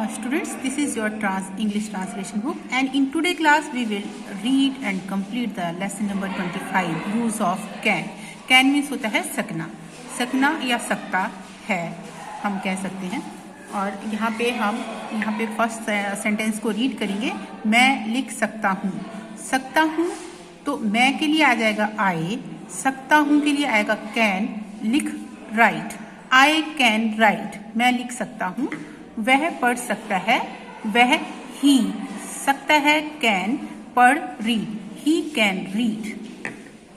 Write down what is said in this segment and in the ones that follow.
Students, this is your English translation book, and in today class we will read and complete the lesson number 25, use of can. Can means होता है सकना, सकना या सकता है हम कह सकते हैं। और यहाँ पे फर्स्ट सेंटेंस को रीड करेंगे। मैं लिख सकता हूँ तो मैं के लिए आ जाएगा आई, सकता हूँ के लिए आएगा कैन, लिख राइट, आई कैन राइट, मैं लिख सकता हूँ। वह पढ़ सकता है, वह ही सकता है कैन, पढ़ read, he can read.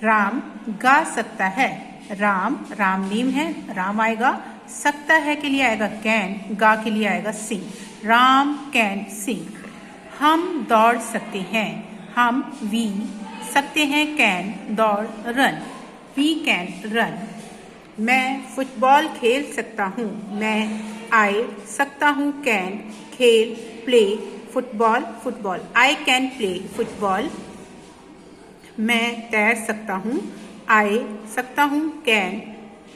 Ram गा सकता है, राम नेम है, राम आएगा, सकता है के लिए आएगा कैन, गा के लिए आएगा सिंग, राम कैन सिंग। हम दौड़ सकते हैं, हम वी सकते हैं कैन, दौड़ रन, वी कैन रन। मैं फुटबॉल खेल सकता हूँ, मैं आई सकता हूँ कैन, खेल play football, I can play football. मैं तैर सकता हूँ, आई सकता हूँ कैन,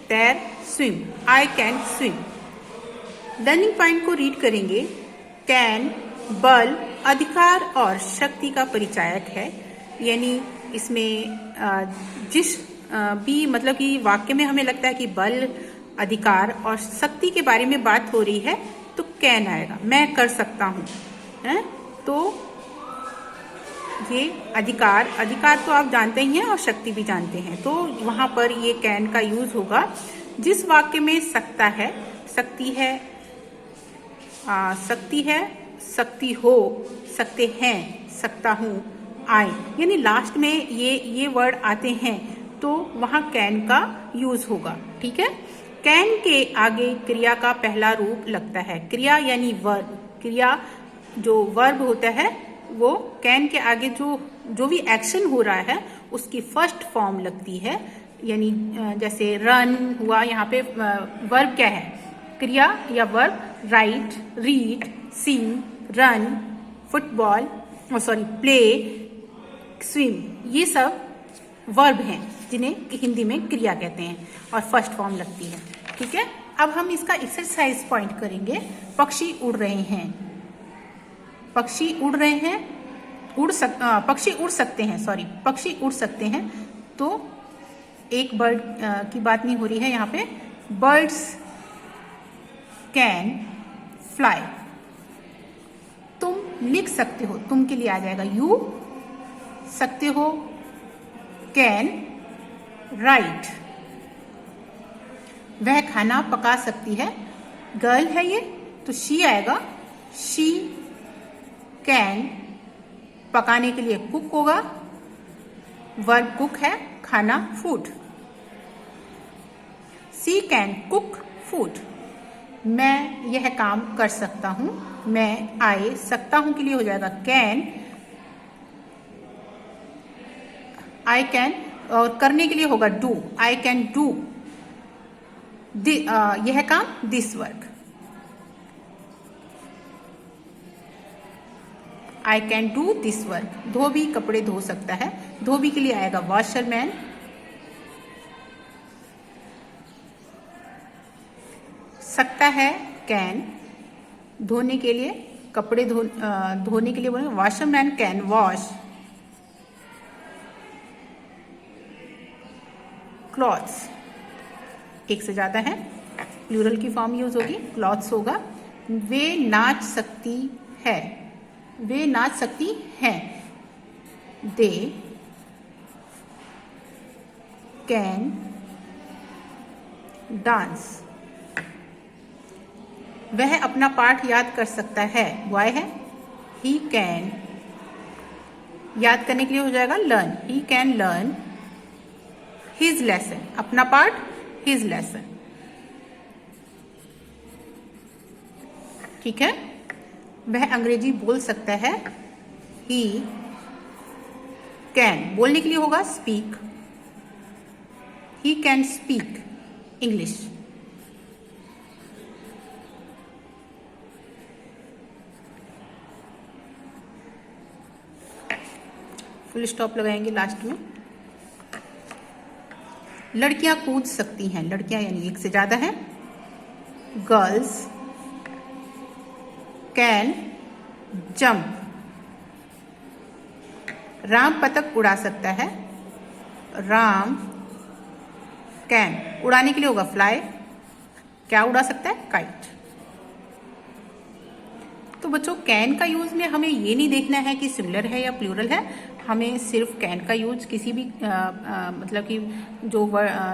तैर swim, I can swim. Learning point को रीड करेंगे। कैन बल, अधिकार और शक्ति का परिचायक है, यानी इसमें जिस भी मतलब कि वाक्य में हमें लगता है कि बल, अधिकार और शक्ति के बारे में बात हो रही है तो कैन आएगा। मैं कर सकता हूँ, तो ये अधिकार तो आप जानते ही हैं और शक्ति भी जानते हैं, तो वहां पर ये कैन का यूज होगा जिस वाक्य में सकता है, शक्ति है, शक्ति हो, सकते हैं, सकता हूँ, आई, यानी लास्ट में ये वर्ड आते हैं तो वहां कैन का यूज होगा। ठीक है। कैन के आगे क्रिया का पहला रूप लगता है, क्रिया यानी वर्ब, क्रिया जो वर्ब होता है वो कैन के आगे जो भी एक्शन हो रहा है उसकी फर्स्ट फॉर्म लगती है, यानी जैसे रन हुआ, यहाँ पे वर्ब क्या है, क्रिया या वर्ब, राइट, रीड, सिंग, रन, फुटबॉल, प्ले, स्विम, ये सब वर्ब हैं जिन्हें हिंदी में क्रिया कहते हैं और फर्स्ट फॉर्म लगती है। ठीक है। अब हम इसका एक्सरसाइज पॉइंट करेंगे। पक्षी उड़ रहे हैं, पक्षी उड़ सकते हैं, तो एक बर्ड की बात नहीं हो रही है यहाँ पे। Birds can fly. तुम लिख सकते हो, तुम के लिए आ जाएगा यू, सकते हो कैन राइट। वह खाना पका सकती है, गर्ल है ये तो शी आएगा, शी कैन, पकाने के लिए कुक होगा, वर्ब कुक है, खाना food, she can cook food. मैं यह काम कर सकता हूँ, मैं आई सकता हूँ के लिए हो जाएगा कैन, आई कैन, और करने के लिए होगा डू, आई कैन डू यह काम, this work, I can do this work. धोबी कपड़े धो सकता है, धोबी के लिए आएगा वॉशरमैन, सकता है कैन, धोने के लिए कपड़े धोने के लिए बोले वॉशरमैन कैन वॉश क्लॉथ्स, एक से ज्यादा है, प्लूरल की फॉर्म यूज होगी, क्लॉथ्स होगा। वे नाच सकती है, वे नाच सकती हैं, दे कैन डांस। वह अपना पाठ याद कर सकता है, वाई है, ही कैन, याद करने के लिए हो जाएगा learn, he can learn his lesson, अपना पाठ हिज लेसन। ठीक है। वह अंग्रेजी बोल सकता है, ही कैन, बोलने के लिए होगा speak, he can speak English. Full stop लगाएंगे लास्ट में। लड़कियां कूद सकती हैं, लड़कियां यानी एक से ज्यादा है, गर्ल्स कैन जंप। राम पतंग उड़ा सकता है, राम कैन। उड़ाने के लिए होगा फ्लाई। क्या उड़ा सकता है? काइट। तो बच्चों कैन का यूज में हमें ये नहीं देखना है कि सिंगुलर है या प्लूरल है, हमें सिर्फ कैन का यूज किसी भी मतलब कि जो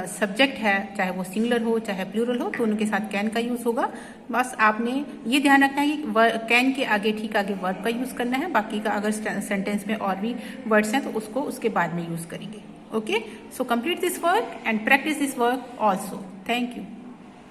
सब्जेक्ट है, चाहे वो सिंगुलर हो चाहे प्लूरल हो, तो उनके साथ कैन का यूज होगा। बस आपने ये ध्यान रखना है कि कैन के आगे ठीक आगे वर्ब का यूज करना है, बाकी का अगर सेंटेंस में और भी वर्ड्स हैं तो उसको उसके बाद में यूज करेंगे। Okay, so complete this work and practice this work also. Thank you.